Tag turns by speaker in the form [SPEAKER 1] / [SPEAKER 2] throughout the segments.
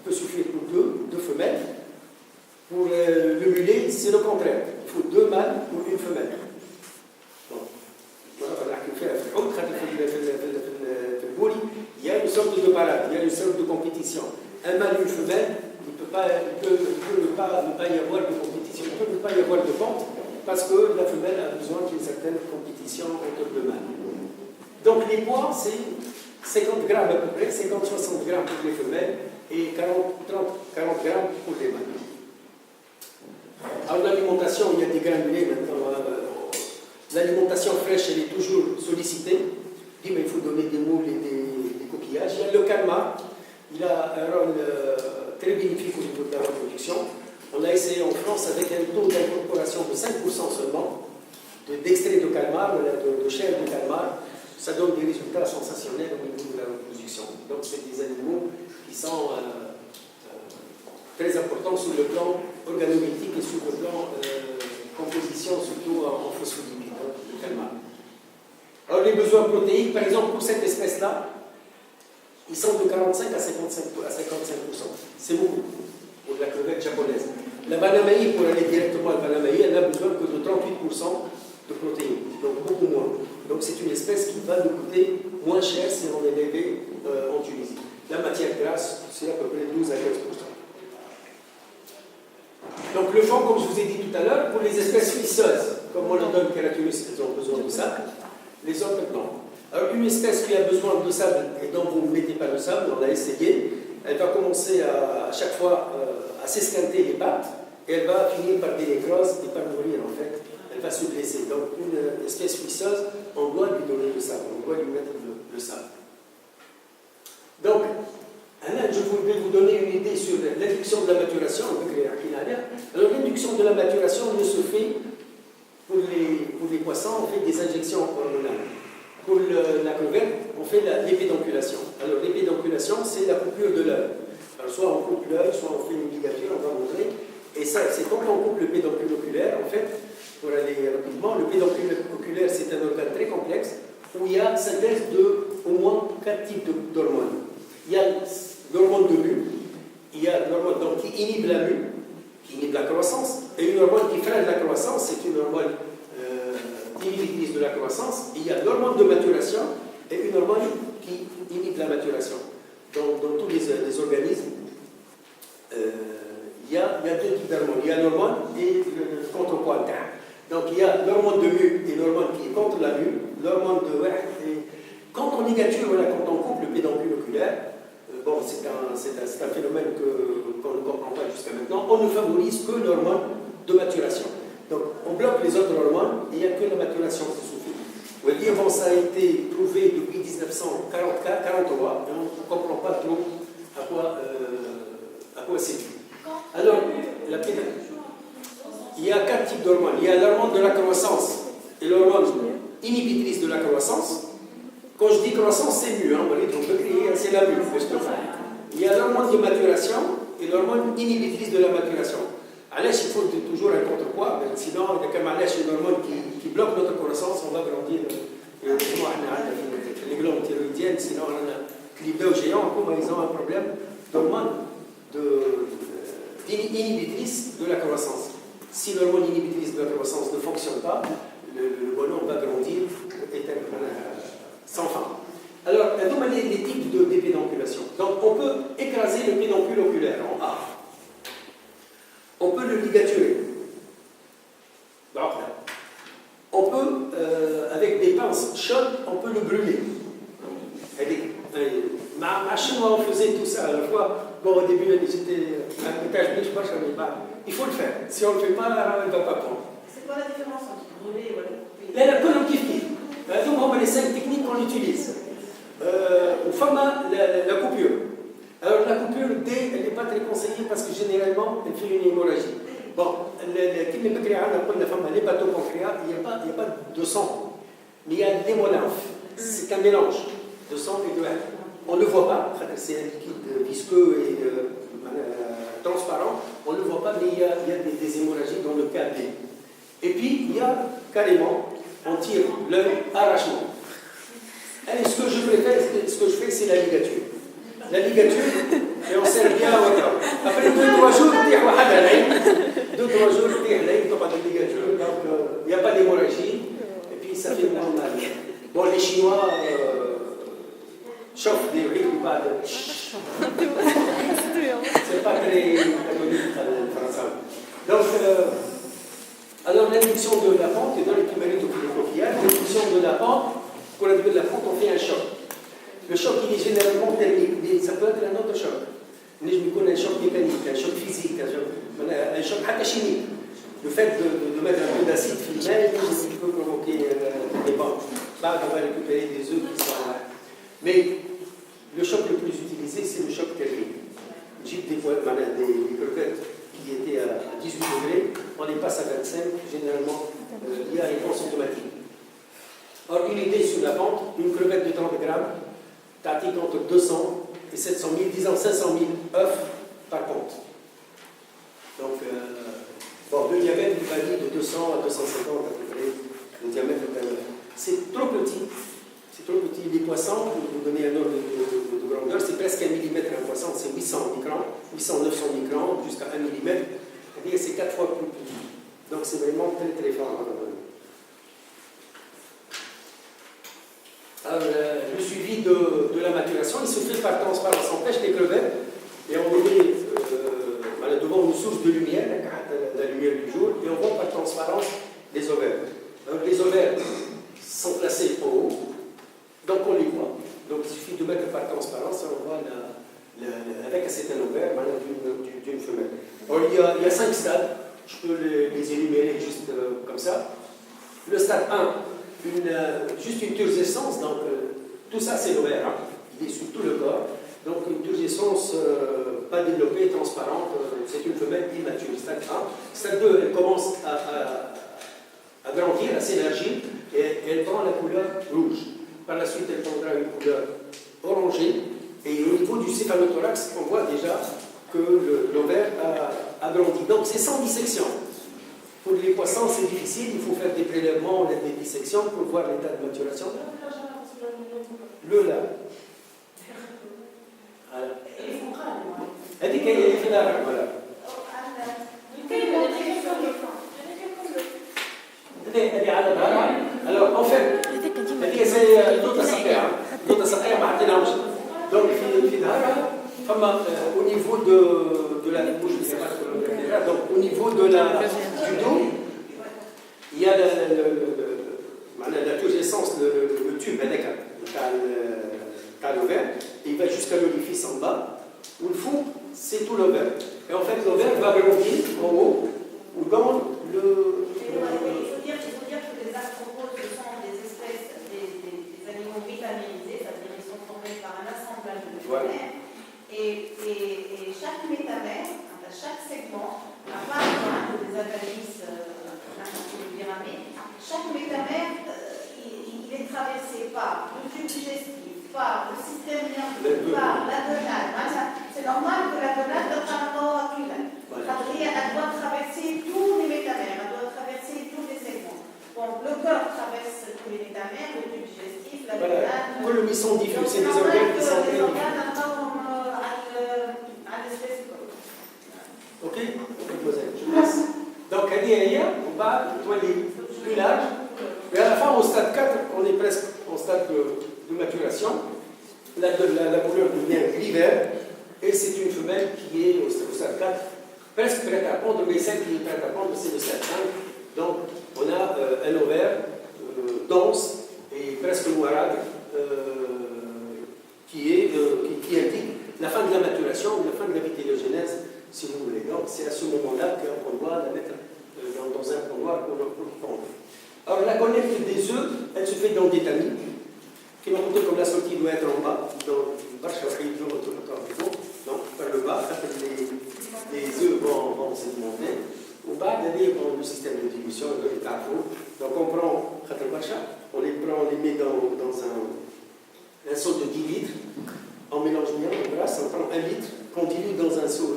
[SPEAKER 1] peut suffire pour deux femelles. Pour le mulet, c'est le contraire. Il faut 2 mâles pour une femelle. Bon. Il y a une sorte de parade, il y a une sorte de compétition. Un mâle et une femelle, il ne peut pas y avoir de compétition, il ne peut pas y avoir de pente, parce que la femelle a besoin d'une certaine compétition entre deux mâles. Donc les poids, c'est 50 grammes à peu près, 50-60 grammes pour les femelles et 40 grammes pour les mâles. Alors l'alimentation, il y a des granulés maintenant. L'alimentation fraîche, elle est toujours sollicitée. Il faut donner des moules et des coquillages. Il y a le calmar, il a un rôle très bénéfique au niveau de la reproduction. On a essayé en France avec un taux d'incorporation de 5% seulement d'extrait de calmar, de chair de calmar. Ça donne des résultats sensationnels au niveau de la reproduction. Donc c'est des animaux qui sont très importants sur le plan organoleptique et sur le plan composition, surtout en phospholipides, le calmar. Alors les besoins protéiques, par exemple pour cette espèce-là, ils sont de 45 à 55%. C'est beaucoup pour la crevette japonaise. La banamaï, pour aller directement à la banamaï, elle n'a besoin que de 38% de protéines, donc beaucoup moins. Donc c'est une espèce qui va nous coûter moins cher si on est élevé en Tunisie. La matière grasse, c'est à peu près 12 à 15%. Donc le fond, comme je vous ai dit tout à l'heure, pour les espèces fisseuses, comme Molodon keratinus, elles ont besoin de sable, les autres non. Alors une espèce qui a besoin de sable et dont vous ne mettez pas de sable, on l'a essayé, elle va commencer à chaque fois à s'esquinter les pattes et elle va finir par des nécroses et par mourir en fait. Elle va se blesser. Donc une espèce fisseuse, on doit lui donner le sable, on doit lui mettre le sable. Donc, je voulais vous donner une idée sur l'induction de la maturation. Alors l'induction de la maturation ne se fait pour les poissons, on fait des injections hormonales. Pour la crevette, on fait l'épédonculation. Alors l'épédonculation, c'est la coupure de l'œil. Alors soit on coupe l'œil, soit on fait une ligature, on va montrer. Et ça, c'est quand on coupe le pédoncule oculaire, en fait, pour aller rapidement, le pédoncule oculaire, c'est un organe très complexe où il y a synthèse de au moins 4 types d'hormones. Il y a l'hormone de mue, il y a l'hormone qui inhibe la mue, qui inhibe la croissance, et une hormone qui freine la croissance, c'est une hormone inhibitrice de la croissance, et il y a l'hormone de maturation et une hormone qui inhibe la maturation. Dans tous les organismes, il y a 2 types d'hormones. Il y a l'hormone et le contrepoids interne. Donc il y a l'hormone de mue et l'hormone qui est contre la mue, l'hormone de... Quand on ligature, quand on coupe le pédoncule oculaire, bon, c'est un phénomène qu'on ne comprend pas jusqu'à maintenant, on ne favorise que l'hormone de maturation. Donc on bloque les autres hormones et il n'y a que la maturation qui suffit. Vous voyez, bon, ça a été prouvé depuis 1943 et on ne comprend pas trop à quoi c'est dû. Alors, il y a 4 types d'hormones. Il y a l'hormone de la croissance et l'hormone inhibitrice de la croissance. Quand je dis croissance, c'est mu, on peut crier, c'est la mue. Il y a l'hormone de maturation et l'hormone inhibitrice de la maturation. Il faut toujours un contrepoids, sinon, il y a comme une hormone qui bloque notre croissance, on va grandir. Les glandes thyroïdiennes, sinon, on a les deux géants, ils ont un problème d'hormone inhibitrice de la croissance. Si l'hormone inhibitrice de la croissance ne fonctionne pas, le bonhomme va grandir sans fin. Alors, on a les types de pédonculation. Donc, on peut écraser le pédoncule oculaire en A. On peut le ligaturer. On peut, avec des pinces chaudes, on peut le brûler. Ma chinois, on faisait tout ça à la fois. Bon, au début, j'étais à l'étage, je ne savais pas. Il faut le faire. Si on ne le fait pas, elle ne va pas prendre.
[SPEAKER 2] C'est quoi la différence entre brûler et
[SPEAKER 1] la colonne-kifki. Donc, on a les 5 techniques qu'on utilise. Au format, la coupure. Alors, la coupure, D, elle n'est pas très conseillée parce que généralement, elle fait une hémorragie. Bon, l'hépatopancréas, il n'y a pas de sang, mais il y a l'hémolymphe. C'est un mélange de sang et de haine. On ne le voit pas, c'est un liquide visqueux et transparent, on ne le voit pas, mais il y a des hémorragies dans le cas D. Et puis, il y a carrément, on tire l'œil arrachement. Et ce que je fais, c'est la ligature. La ligature, et on sert bien à 3 jours, donc il n'y a pas d'hémorragie, et puis ça fait moins mal. Bon, les Chinois chauffent des riz ou pas de... C'est pas très canonique le français. Donc, alors l'induction de la pente, et dans les primarites au l'induction de la pente, pour réduire la pente, on fait un choc. Le choc, il est généralement thermique, mais ça peut être un autre choc. Je me connais un choc mécanique, un choc physique, un choc chimique. Le fait de mettre un peu d'acide filmé peut provoquer des bombes. Là, on va récupérer des œufs qui sont là. Mais le choc le plus utilisé, c'est le choc thermique. J'ai des crevettes qui étaient à 18 degrés, on les passe à 25, généralement, il y a réponse automatique. Or, une idée sur la pente, une crevette de 30 grammes, pratique entre 200 et 700 000, disons 500 000 œufs par pente. Donc, le diamètre du varie de 200 à 250 à peu près, le diamètre d'un œuf. C'est trop petit. C'est trop petit. Les poissons, pour vous donner un ordre de grandeur, c'est presque 1 millimètre un poisson, c'est 800 microns, 800-900 microns, jusqu'à 1 millimètre. C'est-à-dire c'est 4 fois plus petit. Donc, c'est vraiment très très fort. Alors, le suivi de la maturation, il se fait par transparence. On pêche les crevettes et on les met devant une source de lumière, la lumière du jour, et on voit par transparence les ovaires. Donc, les ovaires sont placés en haut, donc on les voit. Donc il suffit de mettre par transparence et on voit avec un certain ovaire d'une femelle. Alors, il y a 5 stades, je peux les énumérer juste comme ça. Le stade 1, juste une turgescence, donc tout ça c'est l'ovaire, il est sur tout le corps. Donc une turgescence pas développée, transparente, c'est une femelle immature. Stade 1. Stade 2, elle commence à grandir, à s'élargir, et elle prend la couleur rouge. Par la suite, elle prendra une couleur orangée, et au niveau du céphalothorax, on voit déjà que l'ovaire a grandi. Donc c'est sans dissection. Pour les poissons, c'est difficile, il faut faire des prélèvements, des dissections pour voir l'état de maturation. Le là. هذيك هي اللي في الدار ولا هذه على ظهرها alors en fait هذيك زي دوطه صقيعه ما عندناهمش donc في ظهرها فما au niveau de la bouche donc au niveau du dos il y a la turgescence le tube هذاك تاع l'ovaire et il va jusqu'à l'orifice en bas où le fond, c'est tout l'ovaire. Et en fait, l'ovaire va grandir en haut, ou dans le...
[SPEAKER 2] Il faut dire que les arthropodes sont des espèces, des animaux vitaminisés, c'est-à-dire qu'ils sont formés par un assemblage de métamères. Et chaque métamère, chaque segment, à part des analyses chaque métamère, il est traversé par le tube digestif, par le système nerveux, par la gonade. C'est normal que la gonade doit traverser tous les métamères, elle doit traverser tous les segments. Donc le cœur traverse tous les métamères, le tube digestif, la gonade.
[SPEAKER 1] Ils sont diffus, c'est des organes qui sont très diffus. Ok, je passe. Donc, on va nettoyer plus large. Et à la fin, au stade 4, on est presque au stade de maturation. La couleur devient gris-vert. Et c'est une femelle qui est au stade 4, presque prête à pondre, mais celle qui est prête à pondre, c'est le stade 5. Donc, on a un ovaire dense et presque noirâtre qui indique la fin de la maturation ou la fin de la vitellogénèse, si vous voulez. Donc, c'est à ce moment-là qu'on doit la mettre dans un pondoir pour pondre. Alors, la collecte des œufs, elle se fait dans des tamis, qui m'a montré comme la sortie doit être en bas, dans une barche à frire autour du corps du fond. Donc, par le bas, les œufs vont sédimenter. Au bas, il y a le système de dilution, de l'état-faux. Donc, on prend on les met dans un seau de 10 litres. On mélange bien, on brasse, on prend 1 litre, qu'on dilue dans un seau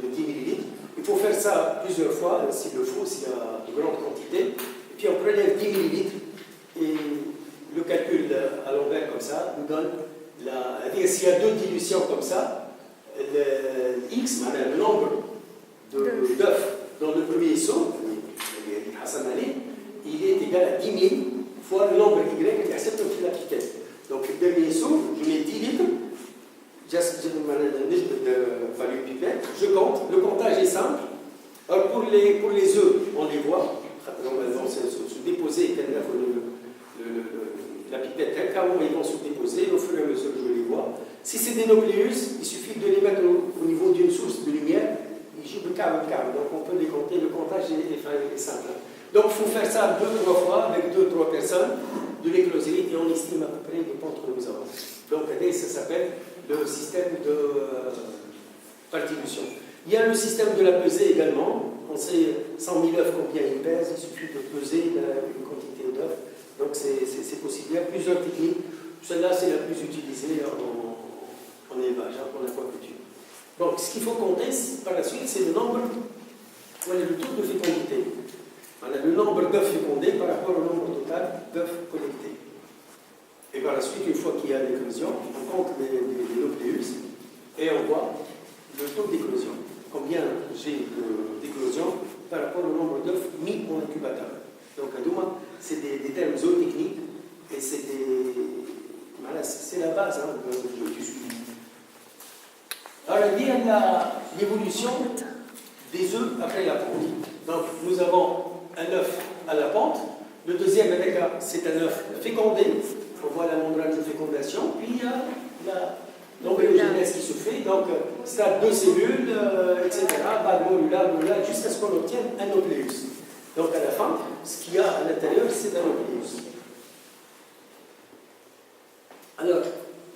[SPEAKER 1] de 10 millilitres. Il faut faire ça plusieurs fois, s'il le faut, s'il y a de grandes quantités. Et puis, on prélève 10 millilitres. Et le calcul à l'envers comme ça nous donne s'il y a 2 dilutions comme ça, le X, le nombre d'œufs dans le premier saut, Hassan Ali, il est égal à 10 000 fois le nombre Y qui accepte la pipette. Donc le dernier saut, je mets 10 litres, de value pipette, je compte, le comptage est simple. Alors pour les œufs, on les voit, normalement se déposer, la pipette, quand ils vont se déposer, au fur et à mesure que je les vois. Si c'est des nucléus, il suffit de les mettre au niveau d'une source de lumière, ils jouent de câble. Donc on peut les compter, le comptage est simple. Donc il faut faire ça 2-3 fois avec 2-3 personnes de l'écloserie et on estime à peu près les ponts que nous avons. Donc ça s'appelle le système de partition. Il y a le système de la pesée également. On sait 100 000 œufs combien ils pèsent, il suffit de peser une quantité d'œufs. Donc c'est possible. Il y a plusieurs techniques. Celle-là, c'est la plus utilisée en élevage, en aquaculture. Donc ce qu'il faut compter par la suite, c'est le nombre, voilà, le taux de fécondité. Voilà, le nombre d'œufs fécondés par rapport au nombre total d'œufs collectés. Et par la suite, une fois qu'il y a l'éclosion, on compte les nucléus et on voit le taux d'éclosion. Combien j'ai d'éclosion par rapport au nombre d'œufs mis en incubateur. Donc, à Douma, c'est des termes zootechniques et c'est la base du suivi. Alors, il y a l'évolution des œufs après la ponte. Donc, nous avons un œuf à la pente. Le deuxième, c'est un œuf fécondé. On voit la membrane de fécondation. Puis, il y a l'embryogenèse qui se fait. Donc, stade de cellules, etc. Bague mollulaire, jusqu'à ce qu'on obtienne un nucléus. Donc, à la fin, ce qu'il y a à l'intérieur, c'est un nucléus. Alors,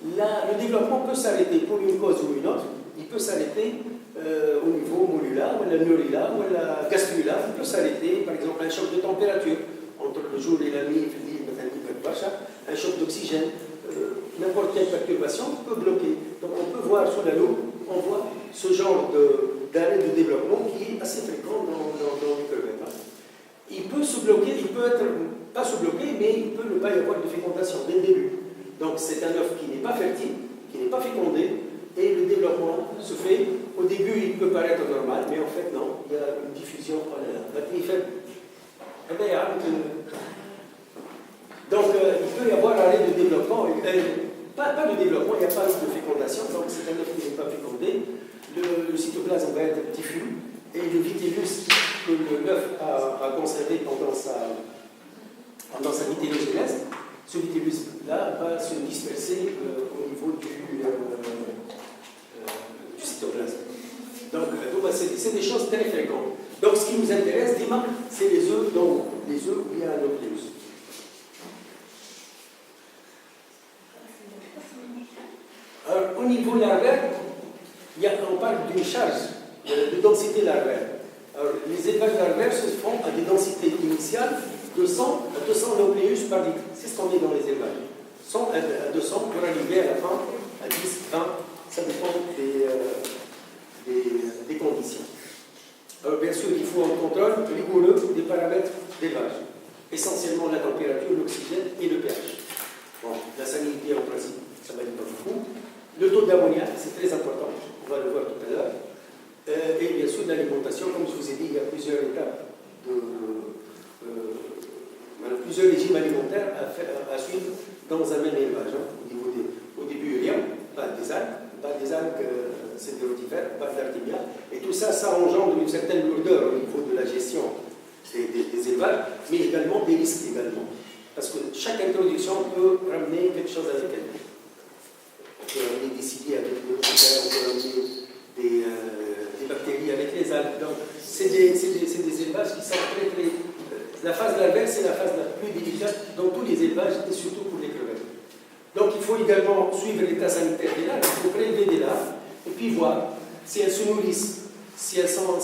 [SPEAKER 1] le développement peut s'arrêter pour une cause ou une autre. Il peut s'arrêter au niveau mollulaire, ou la neurulaire, ou la gastrulaire. Il peut s'arrêter, par exemple, un choc de température entre le jour et la nuit, un choc d'oxygène, n'importe quelle perturbation peut bloquer. Donc on peut voir sous la loupe, on voit ce genre d'arrêt de développement qui est assez fréquent dans les crevettes. Il peut se bloquer, il peut être, pas se bloquer, mais il peut ne pas y avoir de fécondation dès le début. Donc c'est un œuf qui n'est pas fertile, qui n'est pas fécondé, et le développement se fait. Au début, il peut paraître normal, mais en fait, non, il y a une diffusion batterie faible. Donc, il peut y avoir arrêt de développement, pas de développement, il n'y a pas de fécondation, donc c'est un œuf qui n'est pas fécondé. Le cytoplasme va être diffus, et le vitellus que l'œuf a conservé pendant sa vitellogénèse, ce vitellus-là va se disperser au niveau du cytoplasme. Donc c'est des choses très fréquentes. Donc, ce qui nous intéresse, Dima, c'est les œufs où il y a un nucléus. Alors, au niveau larvaire, on parle d'une charge de densité larvaire. Alors, les élevages larvaires se font à des densités initiales de 100 à 200 nucléus par litre. C'est ce qu'on est dans les élevages. 100 à 200 pour arriver à la fin à 10, 20, ça dépend des conditions. Alors, bien sûr, il faut un contrôle rigoureux des paramètres d'élevage. Essentiellement la température, l'oxygène et le pH. Bon, la salinité en principe, ça ne va être pas beaucoup. Le taux d'ammoniac, c'est très important, on va le voir tout à l'heure. Et bien sûr, l'alimentation, comme je vous ai dit, il y a plusieurs étapes, plusieurs régimes alimentaires à suivre dans un même élevage. Au début, rien, pas des algues, c'est des rotifères, pas d'artémia. Et tout ça, ça engendre une certaine lourdeur au niveau de la gestion des élevages, mais également des risques également. Parce que chaque introduction peut ramener quelque chose avec elle. On peut ramener des ciliés avec le rotifère, on peut ramener des bactéries avec les algues. Donc, c'est des élevages qui sont très, très... La phase larvaire, c'est la phase la plus délicate dans tous les élevages et surtout pour les crevettes. Donc, il faut également suivre l'état sanitaire des larves, il faut prélever des larves et puis voir si elles se nourrissent, si elles sont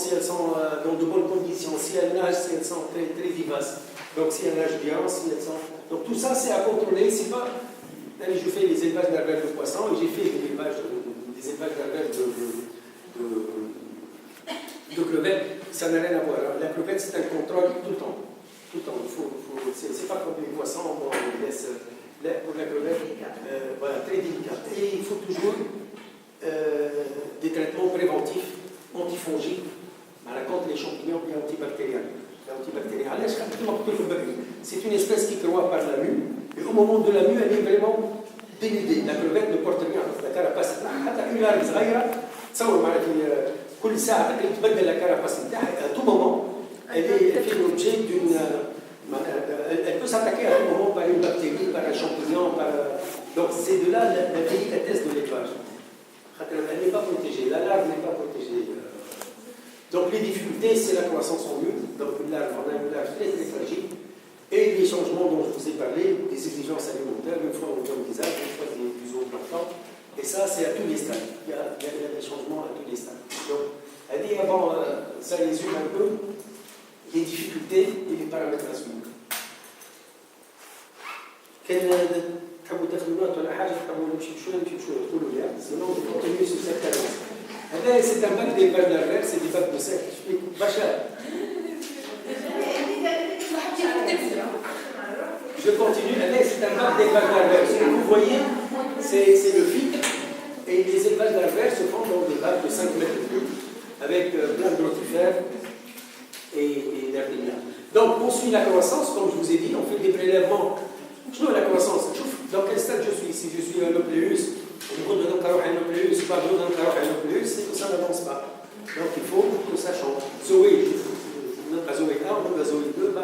[SPEAKER 1] dans de bonnes conditions, si elles nagent, si elles sont très, très vivaces. Donc, si elles nagent bien, si elles sont... Donc, tout ça, c'est à contrôler. C'est pas... Je fais les élevages larvaires de poissons et j'ai fait des élevages larvaires de crevettes. Ça n'a rien à voir. La crevette, c'est un contrôle tout le temps. Tout le temps. C'est pas comme les poissons, on laisse... Pour la crevette, voilà, très délicat. Et il faut toujours des traitements préventifs, antifongiques, contre les champignons et antibactériens. C'est une espèce qui croît par la mue, et au moment de la mue, elle est vraiment dénudée. La crevette ne porte rien, la carapace حتى une larve صغيرة تصور معناتها كل ساعة تبدل la carapace نتاعها à tout moment elle fait l'objet d'une elle peut s'attaquer à tout moment par une bactérie, par un champignon, donc c'est de là la délicatesse de l'élevage. Elle n'est pas protégée, la larve n'est pas protégée. Donc les difficultés, c'est la croissance en mue, donc on a une larve très très fragile, et les changements dont je vous ai parlé, des exigences alimentaires, une fois on donne des algues, une fois du zooplancton, et ça c'est à tous les stades, il y a des changements à tous les stades. Donc, elle dit avant, ça résume un peu les difficultés et les paramètres à suivre. تحبوا تاخذوا نوت ولا حاجه تحبوا نمشي شويه تقولوا لي sinon on continue sur cette cadence. C'est un bac d'élevage larvaire, c'est des bacs de sec. Bachar. Je continue. C'est un bac d'élevage larvaire. Ce que vous voyez, c'est le filtre. Et les élevages larvaires se font dans des bacs de 5 mètres cubes avec plein de rotifères et d'ardénia. Donc, on suit la croissance, comme je vous ai dit, on fait des prélèvements. Je vois la croissance. Dans quel stade je suis? Si je suis un nucléus, c'est que ça n'avance pas. Donc il faut que ça change. Zoé 1, on va Zoé 2,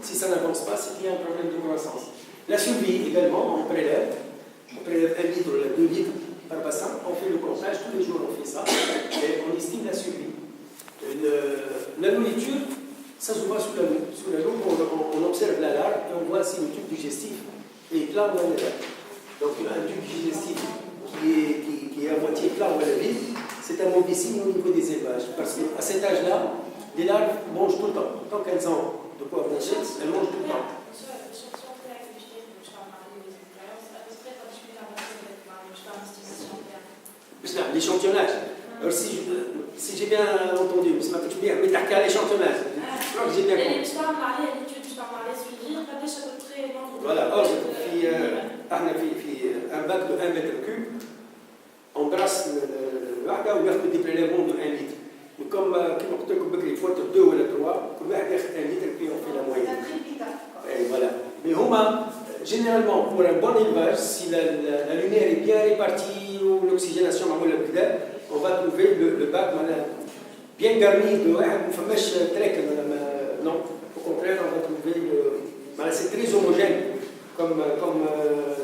[SPEAKER 1] si ça n'avance pas, c'est qu'il y a un problème de croissance. La survie également, on prélève 1 litre ou 2 litres par bassin, on fait le comptage, tous les jours on fait ça, et on estime la survie. La nourriture, ça se voit sous la loupe. Sous la loupe, on observe la larve et on voit si le tube digestif est plat ou à l'élève. Donc un tube digestif qui est à moitié plat ou à la vide, c'est un mauvais signe au niveau des élevages. Parce qu'à cet âge-là, les larves mangent tout le temps. Tant qu'elles ont de quoi manger, elles mangent tout le temps. L'échantillonnage. Alors si j'ai bien entendu, mais t'as qu'à l'échantillonnage. Je crois que j'ai bien compris. Voilà, or, في un bac de 1 mètre cube, on brasse الوحدة وياخذ des prélèvements de 1 litre. Mais comme كما قلت لكم بكري فوت 2 ولا 3, كل واحد ياخذ 1 litre puis on fait la moyenne. Et voilà. Mais généralement, pour un bon élevage, si la lumière est bien répartie ou l'oxygénation on va trouver le bac bien garni de non, au contraire, on va trouver c'est très homogène comme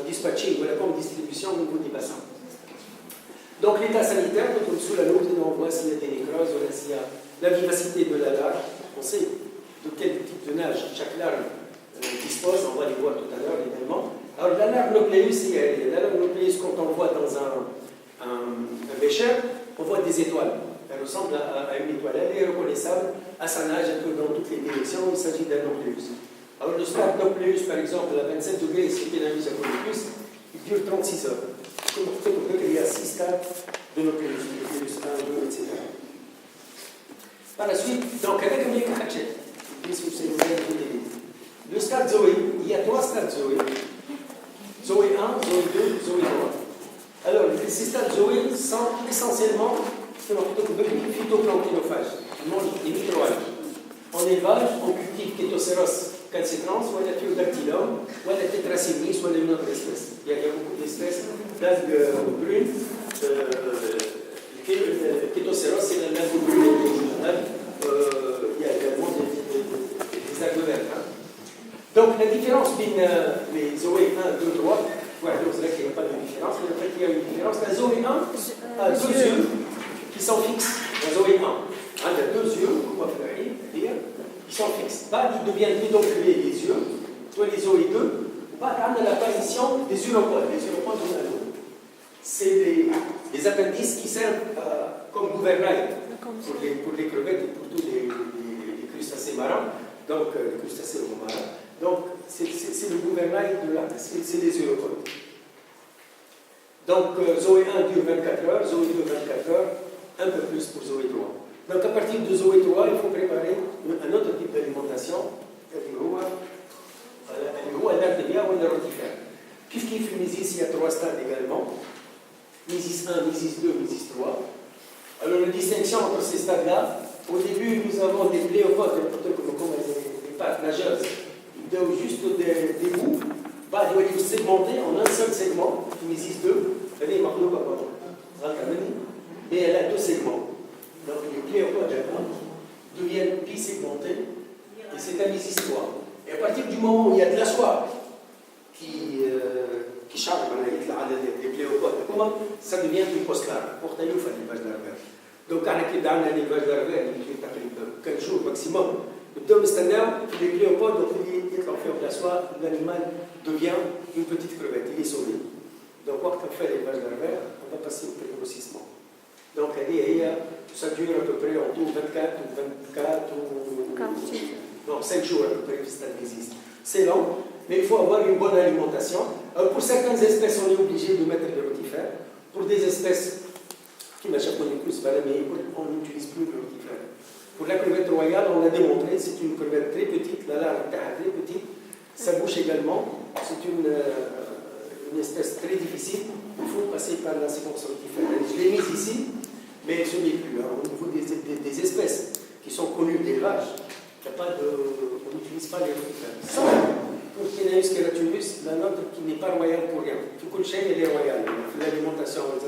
[SPEAKER 1] dispatching, comme distribution au niveau des bassins. Donc l'état sanitaire, comme sous la loupe, on voit s'il y a des nécroses, ou s'il y a la vivacité de la larve, on sait de quel type de nage chaque larve dispose, on va les voir tout à l'heure également. Alors la larve nucléus, la larve nucléus, quand on voit dans un bécher, on voit des étoiles. Elle ressemble à une étoile, elle est reconnaissable à sa nage un peu dans toutes les directions, il s'agit d'un nucléus. Alors le stade nucléus, par exemple, à 27 degrés, ce qui est la mise à Copernicus, il dure 36 heures. Comme vous pouvez qu'il y a 6 stades de nucléus, nucléus 1, 2, etc. Par la suite, donc avec un lien Hatchet, le stade Zoé, il y a 3 stades Zoé. Zoé 1, Zoé 2, Zoé 3. Alors, ces stades Zoé sont essentiellement phytoplanctonophages. Ils mangent des microalgues. En élevage, on cultive Kétoceros calcitrans, soit la Phyodactylum, soit la Tetracymis, soit une autre espèce. Il y a beaucoup d'espèces d'algues brunes. Kétoceros, c'est l'algue brune régionale. Il y a également des algues vertes. Donc, la différence entre les Zoé 1, 2, 3, voilà, donc c'est là qu'il n'y a pas de différence, mais en fait, il y a une différence. La Zoé 1 a 2 yeux qui sont fixes. La Zoé 1 a 2 yeux, qui sont fixes. Ils deviennent pédonculaires les yeux, soit les Zoé 2, on a l'apparition des uropodes. Les uropodes, on a l'eau. C'est des appendices qui servent comme gouvernail pour les crevettes et pour tous les crustacés marins, donc les crustacés marins. Donc, c'est le gouvernail de l'arbre, c'est les uropodes. Donc, Zoé 1 dure 24 heures, Zoé 2 24 heures, un peu plus pour Zoé 3. Donc, à partir de Zoé 3, il faut préparer un autre type d'alimentation, l'ardénia ou le rotifère. Puisqu'il fait Mésis, il y a 3 stades également, Mésis 1, Mésis 2, Mésis 3. Alors, la distinction entre ces stades-là, Au début, nous avons des pléopodes, comme les pattes nageuses, juste des bouts, segmentés en un seul segment, qui existe deux. Et elle a deux segments. Donc les pléopodes deviennent bisegmentés, et c'est un histoire. Et à partir du moment où il y a de la soie qui charge les pléopodes, ça devient une postlarve. Pour tailler, il faut l'élevage larvaire. Donc, on a l'élevage larvaire qui est 4 jours maximum. Les pléopodes, l'enfer de la soie, l'animal devient une petite crevette, il est sauvé. Donc, quand on fait l'élevage larvaire, on va passer au grossissement. Donc, ça dure à peu près en tout 24 ou 5 jours à peu près, ça existe. C'est long, mais il faut avoir une bonne alimentation. Alors, pour certaines espèces, on est obligé de mettre des rotifères. Pour des espèces qui ne plus, on n'utilise plus le rotifère. Pour la crevette royale, on l'a démontré, c'est une crevette très petite, la larve est très petite, sa bouche également, c'est une espèce très difficile, il faut passer par la séquence rotifère. Je l'ai mise ici, mais ce n'est plus. Au niveau des espèces qui sont connues d'élevage, on n'utilise pas les rotifères. Sauf pour Kineus keratunus, la nôtre qui n'est pas royale pour rien. Tout le chien, elle est royale. L'alimentation, elle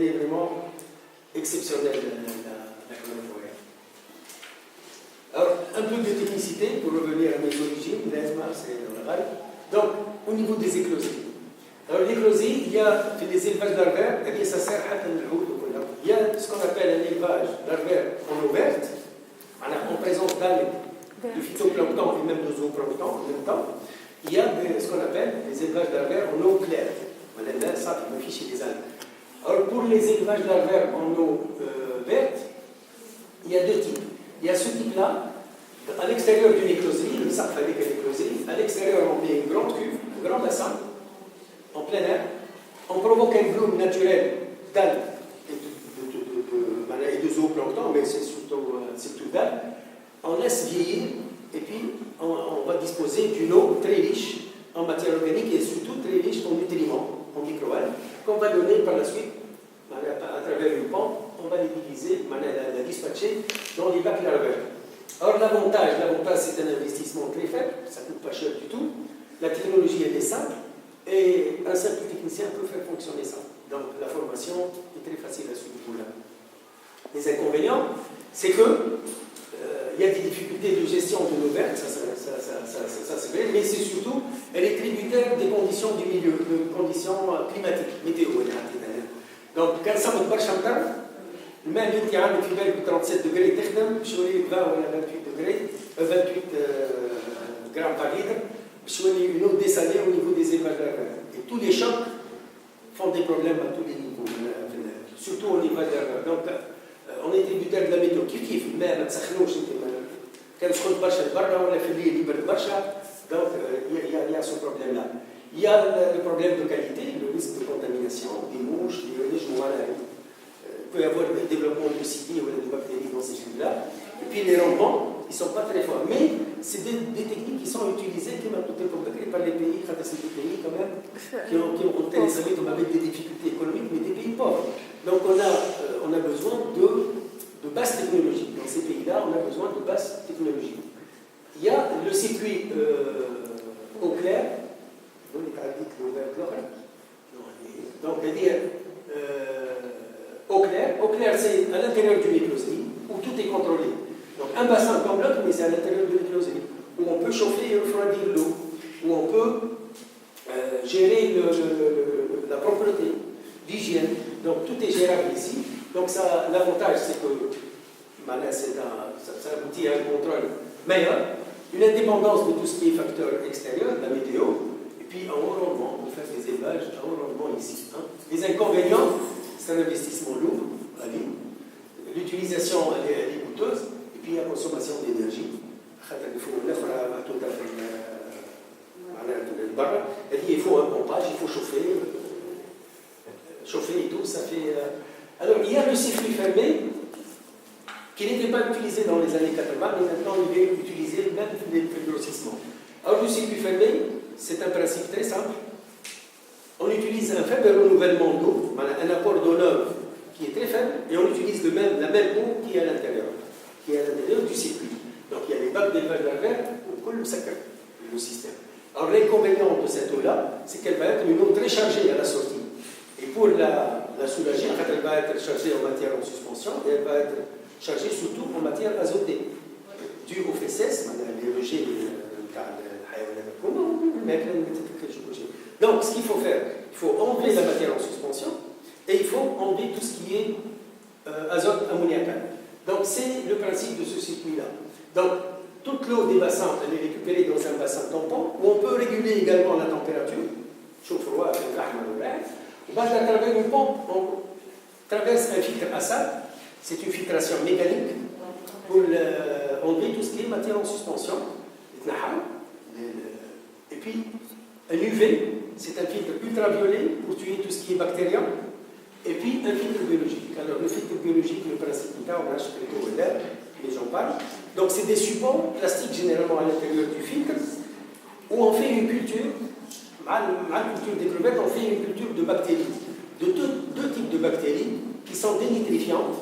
[SPEAKER 1] est vraiment exceptionnelle, la crevette royale. Alors, un peu de technicité pour revenir à mes origines, l'ESMA, c'est le rail. Donc, au niveau des éclosies. Alors, l'éclosie, il y a les élevages larvaires, et ça sert à il y a ce qu'on appelle un élevage larvaire en eau verte, en présence d'algues, de phytoplancton et même de zooplancton en même temps. Il y a ce qu'on appelle les élevages larvaires en eau claire. Ça, il me fiche des algues. Alors, pour les élevages larvaires en eau verte, il y a deux types. Il y a ce type-là, à l'extérieur d'une écloserie, le sac avec une écloserie, à l'extérieur, on met une grande cuve, un grand bassin, en plein air, on provoque un bloom naturel d'algues et de zooplancton, mais c'est surtout d'algues. On laisse vieillir, et puis on va disposer d'une eau très riche en matière organique et surtout très riche en nutriments, en microalgues, qu'on va donner par la suite, à travers une pompe, on va les diviser, la dispatcher dans les bacs larvaires. Alors l'avantage, c'est un investissement très faible, ça ne coûte pas cher du tout, la technologie elle est simple, et un simple technicien peut faire fonctionner ça. Donc la formation est très facile à ce niveau-là. Les inconvénients, c'est que il y a des difficultés de gestion de l'eau verte, ça c'est vrai, mais c'est surtout, elle est tributaire des conditions du milieu, des conditions climatiques, météo. Donc, quand ça me barche en temps, le même qui a un fibère de 37 degrés, je suis 20 ou 28 degrés, 28 grammes par litre, je suis une eau dessalée au niveau des élevages larvaires. Et tous les chocs font des problèmes à tous les niveaux, surtout au niveau des larvaires. Donc, on est tributaire de la météo. Kif, mais ما تسخنوش انت كان سخن برشا لبرا ولا في الليل يبرد برشا. Donc, il y a ce problème-là. Il y a le problème de qualité, le risque de contamination, des mouches, des maladies. Il peut y avoir des développements de cystites ou de bactéries dans ces choses-là. Et puis les rendements, ils ne sont pas très forts. Mais c'est des techniques qui sont utilisées par les pays, c'est des pays quand même, qui ont rencontré les amis avec des difficultés économiques, mais des pays pauvres. Donc on a besoin de basses technologies. Dans ces pays-là, on a besoin de basses technologies. Il y a le circuit eau claire, donc c'est-à-dire eau claire c'est à l'intérieur d'une écloserie où tout est contrôlé. Donc un bassin comme l'autre, mais c'est à l'intérieur de l'écloserie, où on peut chauffer et refroidir l'eau, où on peut gérer la propreté, l'hygiène. Donc tout est gérable ici. Donc l'avantage c'est que ça aboutit à un contrôle meilleur, une indépendance de tout ce qui est facteur extérieur, la météo, et puis un haut rendement, on fait des élevages à haut rendement ici. Les inconvénients, c'est un investissement lourd, l'utilisation elle est coûteuse, et puis la consommation d'énergie. Il faut un pompage, il faut chauffer et tout, ça fait... Alors, il y a le circuit fermé, qui n'était pas utilisé dans les années 80, mais maintenant il est utilisé même pour les grossissements. Alors, le circuit fermé, c'est un principe très simple. On utilise un faible renouvellement d'eau, un apport d'eau neuve qui est très faible, et on utilise la même eau qui est à l'intérieur du circuit. Donc il y a les bacs d'élevage larvaire pour le système. Alors l'inconvénient de cette eau-là, c'est qu'elle va être une eau très chargée à la sortie. Et pour la soulager, en fait, elle va être chargée en matière en suspension, et elle va être chargée surtout en matière azotée, due aux fesses, les rejets. Donc, ce qu'il faut faire, il faut enlever la matière en suspension et il faut enlever tout ce qui est azote ammoniacal. Donc, c'est le principe de ce circuit-là. Donc, toute l'eau des bassins, elle est récupérée dans un bassin tampon où on peut réguler également la température, chaud-froid, à travers une pompe, on traverse un filtre à sable, c'est une filtration mécanique pour enlever tout ce qui est matière en suspension. Et puis, un UV, c'est un filtre ultraviolet pour tuer tout ce qui est bactérien. Et puis, un filtre biologique. Alors, le filtre biologique, le principe du temps, on achète plutôt l'air, mais j'en parle. Donc, c'est des supports plastiques généralement à l'intérieur du filtre où on fait une culture, à la culture des crevettes, on fait une culture de bactéries. De deux types de bactéries qui sont dénitrifiantes,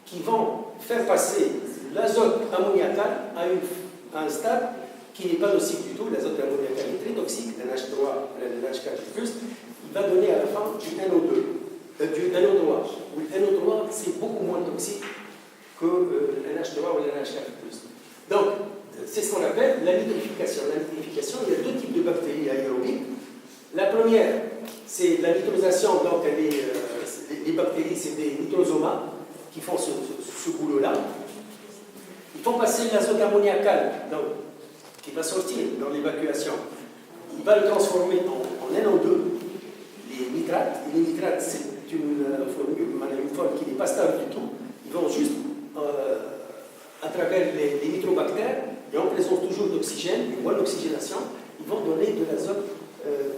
[SPEAKER 1] qui vont faire passer l'azote ammoniacal à un stade qui n'est pas nocif du tout. L'azote ammoniacal est très toxique, NH3, NH4+, il va donner à la fin du NO2, du NO3. Le NO3, c'est beaucoup moins toxique que NH3 ou NH4+. Donc, c'est ce qu'on appelle la nitrification. La nitrification, il y a deux types de bactéries aérobiques. La première, c'est la nitrosation, donc les bactéries, c'est des nitrosomas qui font ce boulot-là. Ils font passer l'azote ammoniacal, donc, qui va sortir dans l'évacuation. Il va le transformer en NO2, les nitrates. Et les nitrates, c'est une forme qui n'est pas stable du tout. Ils vont juste, à travers les nitrobactères, et en présence toujours d'oxygène, une bonne oxygénation, ils vont donner de l'azote,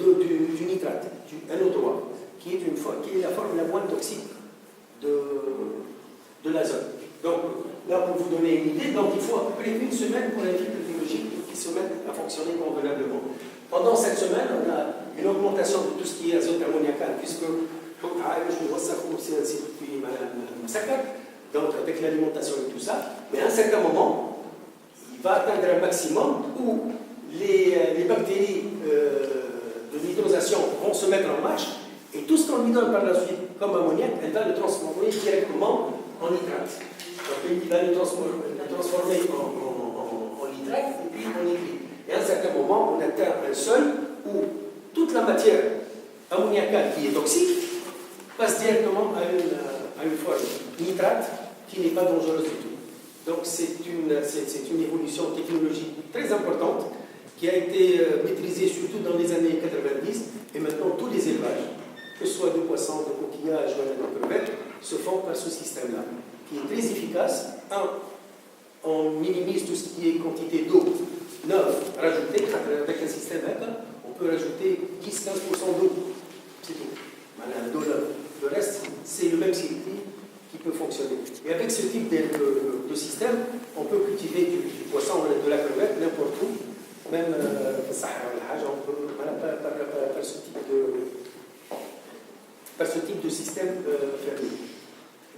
[SPEAKER 1] du nitrate, du NO3, qui est la forme la moins toxique de l'azote. Donc, là, pour vous donner une idée, donc, il faut à peu près une semaine pour un filtre biologique qui se mette à fonctionner convenablement. Pendant cette semaine, on a une augmentation de tout ce qui est azote ammoniacal, puisque donc avec l'alimentation et tout ça, mais à un certain moment, il va atteindre un maximum où les bactéries de nitrosation vont se mettre en marche, et tout ce qu'on lui donne par la suite comme ammoniac, elle va le transformer directement en nitrate. Donc il va le transformer en nitrate et puis en nitrite. Et à un certain moment, on atteint un seuil où toute la matière ammoniacale qui est toxique passe directement à une forme nitrate qui n'est pas dangereuse du tout. Donc c'est une évolution technologique très importante qui a été maîtrisée surtout dans les années 90, et maintenant tous les élevages, que ce soit de poissons, de coquillages ou de crevettes, se font par ce système-là, qui est très efficace. On minimise tout ce qui est quantité d'eau neuve rajoutée. Avec un système on peut rajouter 10-15% d'eau. C'est tout. D'eau neuve. Le reste, c'est le même circuit qui peut fonctionner. Et avec ce type de système, on peut cultiver du poisson, de la crevette, n'importe où, même on peut, par ce type de système fermé.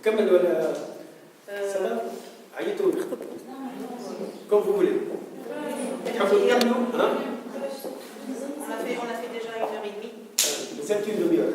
[SPEAKER 1] Comme ça va? Comme vous voulez.
[SPEAKER 2] On a fait déjà 1h30.
[SPEAKER 1] C'est une demi-heure.